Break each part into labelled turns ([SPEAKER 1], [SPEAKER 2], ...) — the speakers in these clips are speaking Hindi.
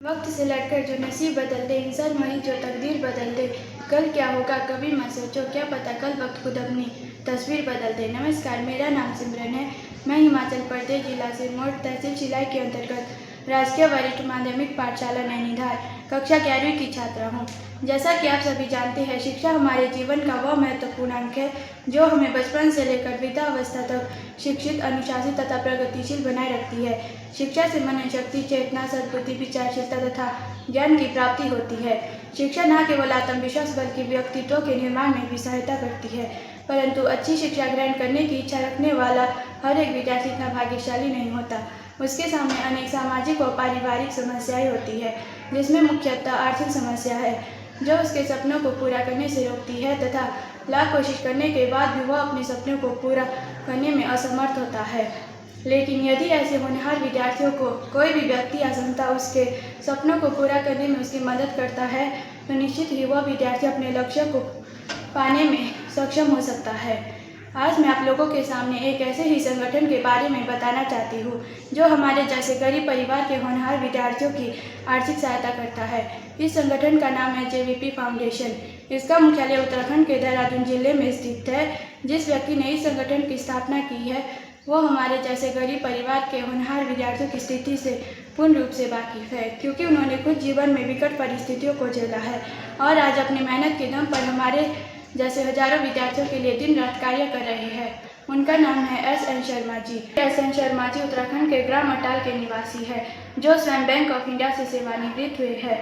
[SPEAKER 1] वक्त से लड़कर जो नसीब बदल दे, इंसान वही जो तकदीर बदल दे। कल क्या होगा कभी मत सोचो, क्या पता कल वक्त खुद अपनी तस्वीर बदल दे। नमस्कार, मेरा नाम सिमरन है। मैं हिमाचल प्रदेश जिला सिरमौर तहसील शिलाई के अंतर्गत राजकीय वरिष्ठ माध्यमिक पाठशाला नैनीताल कक्षा 11वीं की छात्रा हूँ। जैसा कि आप सभी जानते हैं, शिक्षा हमारे जीवन का वह महत्वपूर्ण अंग है जो हमें बचपन से लेकर वृद्धावस्था तक शिक्षित, अनुशासित तथा प्रगतिशील बनाए रखती है। शिक्षा से मनन शक्ति, चेतना, सद्बुद्धि, विचारशीलता तथा ज्ञान की प्राप्ति होती है। शिक्षा न केवल आत्मविश्वास बल्कि व्यक्तित्व के निर्माण में भी सहायता करती है। परंतु अच्छी शिक्षा ग्रहण करने की इच्छा रखने वाला हर एक विद्यार्थी इतना भाग्यशाली नहीं होता। उसके सामने अनेक सामाजिक और पारिवारिक समस्याएं होती है, जिसमें मुख्यतः आर्थिक समस्या है जो उसके सपनों को पूरा करने से रोकती है तथा लाख कोशिश करने के बाद भी वह अपने सपनों को पूरा करने में असमर्थ होता है। लेकिन यदि ऐसे होनहार विद्यार्थियों को कोई भी व्यक्ति या संस्था उसके सपनों को पूरा करने में उसकी मदद करता है, तो निश्चित ही वह विद्यार्थी अपने लक्ष्य को पाने में सक्षम हो सकता है। आज मैं आप लोगों के सामने एक ऐसे ही संगठन के बारे में बताना चाहती हूँ जो हमारे जैसे गरीब परिवार के होनहार विद्यार्थियों की आर्थिक सहायता करता है। इस संगठन का नाम है जेवीपी फाउंडेशन। इसका मुख्यालय उत्तराखंड के देहरादून जिले में स्थित है। जिस व्यक्ति ने इस संगठन की स्थापना की है वो हमारे जैसे गरीब परिवार के होनहार विद्यार्थियों की स्थिति से पूर्ण रूप से वाकिफ है, क्योंकि उन्होंने खुद जीवन में विकट परिस्थितियों को झेला है और आज अपनी मेहनत के दम पर हमारे जैसे हजारों विद्यार्थियों के लिए दिन रात कार्य कर रहे हैं। उनका नाम है एस.एन. शर्मा जी। एस.एन. शर्मा जी उत्तराखंड के ग्राम अटाल के निवासी है, जो स्वयं बैंक ऑफ इंडिया से सेवानिवृत्त हुए हैं।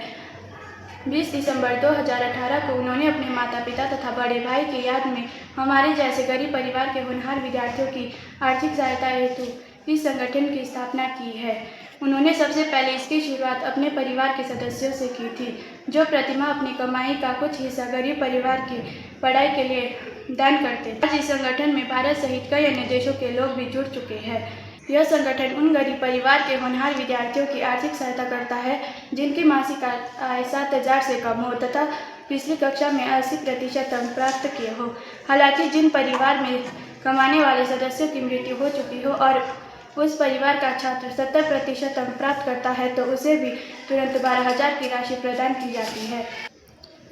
[SPEAKER 1] 20 दिसंबर 2018 को उन्होंने अपने माता पिता तथा बड़े भाई की याद में हमारे जैसे गरीब परिवार के होनहार विद्यार्थियों की आर्थिक सहायता हेतु इस संगठन की स्थापना की है। उन्होंने सबसे पहले इसकी शुरुआत अपने परिवार के सदस्यों से की थी, जो प्रतिमाह अपनी कमाई का कुछ हिस्सा गरीब परिवार की पढ़ाई के लिए दान करते थे। आज इस संगठन में भारत सहित कई अन्य देशों के लोग भी जुड़ चुके हैं। यह संगठन उन गरीब परिवार के होनहार विद्यार्थियों की आर्थिक सहायता करता है जिनकी मासिक आय 7,000 से कम हो तथा पिछली कक्षा में 80% अंक प्राप्त किए हो। हालांकि जिन परिवार में कमाने वाले सदस्यों की मृत्यु हो चुकी हो और उस परिवार का छात्र 70% अंक प्राप्त करता है तो उसे भी तुरंत 12,000 की राशि प्रदान की जाती है।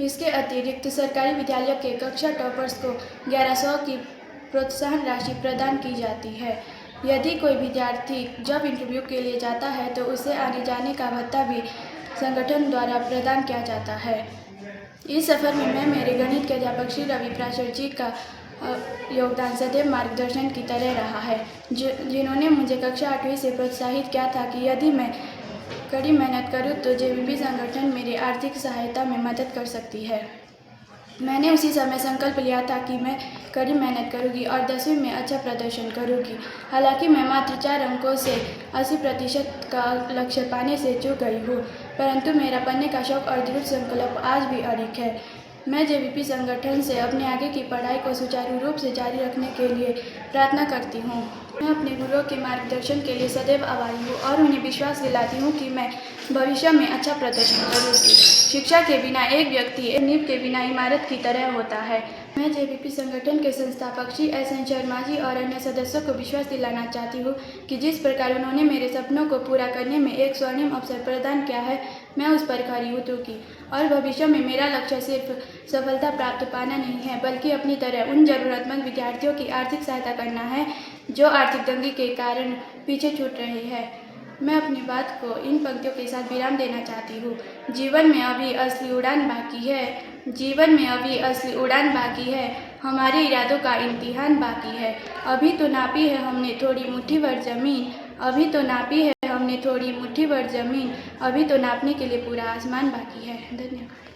[SPEAKER 1] इसके अतिरिक्त सरकारी विद्यालयों के कक्षा टॉपर्स को 1100 की प्रोत्साहन राशि प्रदान की जाती है। यदि कोई विद्यार्थी जब इंटरव्यू के लिए जाता है तो उसे आने जाने का भत्ता भी संगठन द्वारा प्रदान किया जाता है। इस सफ़र में मैं मेरे गणित के अध्यापक श्री रवि प्राशर जी का योगदान सदैव मार्गदर्शन की तरह रहा है, जिन्होंने मुझे कक्षा 8वीं से प्रोत्साहित किया था कि यदि मैं कड़ी मेहनत करूं तो जेवीपी संगठन मेरी आर्थिक सहायता में मदद कर सकती है। मैंने उसी समय संकल्प लिया था कि मैं कड़ी मेहनत करूंगी और 10वीं में अच्छा प्रदर्शन करूंगी। हालांकि मैं मात्र 4 अंकों से 80% का लक्ष्य पाने से चूक गई हूँ, परंतु मेरा पढ़ने का शौक और दृढ़ संकल्प आज भी अडिग है। मैं जेवीपी संगठन से अपने आगे की पढ़ाई को सुचारू रूप से जारी रखने के लिए प्रार्थना करती हूँ। मैं अपने गुरुओं के मार्गदर्शन के लिए सदैव आभारी हूँ और उन्हें विश्वास दिलाती हूँ कि मैं भविष्य में अच्छा प्रदर्शन करूँगी। शिक्षा के बिना एक व्यक्ति एक नींव के बिना इमारत की तरह होता है। मैं जेवीपी संगठन के संस्थापक श्री एस.एन. शर्मा जी और अन्य सदस्यों को विश्वास दिलाना चाहती हूँ कि जिस प्रकार उन्होंने मेरे सपनों को पूरा करने में एक स्वर्णिम अवसर प्रदान किया है, मैं उस पर खरी उतरूंगी और भविष्य में मेरा लक्ष्य सिर्फ सफलता प्राप्त पाना नहीं है, बल्कि अपनी तरह उन जरूरतमंद विद्यार्थियों की आर्थिक सहायता करना है जो आर्थिक तंगी के कारण पीछे छूट रहे हैं। मैं अपनी बात को इन पंक्तियों के साथ विराम देना चाहती हूँ। जीवन में अभी असली उड़ान बाकी है, जीवन में अभी असली उड़ान बाकी है, हमारे इरादों का इम्तिहान बाकी है। अभी तो नापी है हमने थोड़ी मुट्ठी भर ज़मीन, अभी तो नापी है हमने थोड़ी मुट्ठी भर ज़मीन, अभी तो नापने के लिए पूरा आसमान बाकी है। धन्यवाद।